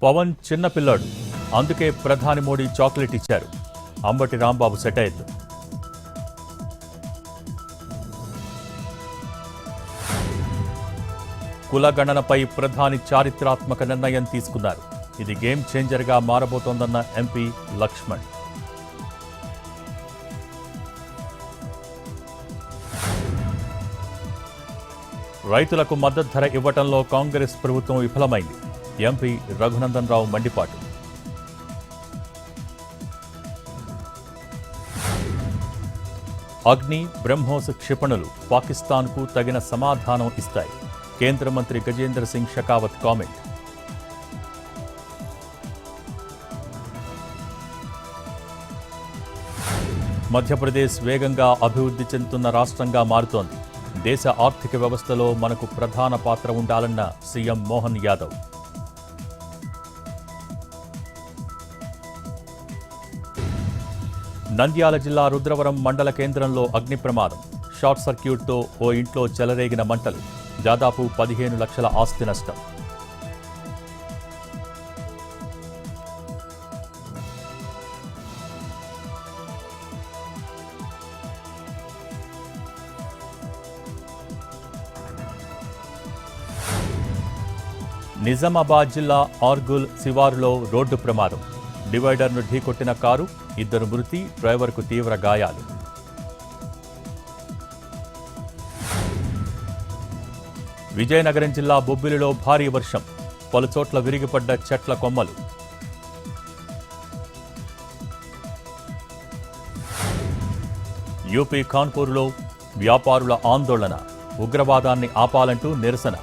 పవన్ చిన్న పిల్లాడు, అందుకే ప్రధాని మోడీ చాక్లెట్ ఇచ్చారు. అంబటి రాంబాబు సెటైర్లు. కులగణనపై ప్రధాని చారిత్రాత్మక నిర్ణయం తీసుకున్నారు. ఇది గేమ్ చేంజర్గా మారబోతోందన్న ఎంపీ లక్ష్మణ్. రైతులకు మద్దతు ధర ఇవ్వటంలో కాంగ్రెస్ ప్రభుత్వం విఫలమైంది. ఎంపీ రఘునందన్ రావు మండిపాటు. అగ్ని, బ్రహ్మోస్ క్షిపణులు పాకిస్తాన్కు తగిన సమాధానం ఇస్తాయి. కేంద్ర మంత్రి గజేంద్ర సింగ్ షెకావత్ కామెంట్. మధ్యప్రదేశ్ వేగంగా అభివృద్ధి చెందుతున్న రాష్ట్రంగా మారుతోంది. దేశ ఆర్థిక వ్యవస్థలో మనకు ప్రధాన పాత్ర ఉండాలన్న సీఎం మోహన్ యాదవ్. నంద్యాల జిల్లా రుద్రవరం మండల కేంద్రంలో అగ్ని ప్రమాదం. షార్ట్ సర్క్యూట్తో ఓ ఇంట్లో చెలరేగిన మంటలు. దాదాపు 15 లక్షల ఆస్తి నష్టం. నిజామాబాద్ జిల్లా ఆర్గుల్ శివారులో రోడ్డు ప్రమాదం. డివైడర్ను ఢీకొట్టిన కారు, 2 మృతి, డ్రైవర్కు తీవ్ర గాయాలు. విజయనగరం జిల్లా బొబ్బిలిలో భారీ వర్షం. పలుచోట్ల విరిగిపడ్డ చెట్ల కొమ్మలు. యూపీ కాన్పూర్లో వ్యాపారుల ఆందోళన. ఉగ్రవాదాన్ని ఆపాలంటూ నిరసన.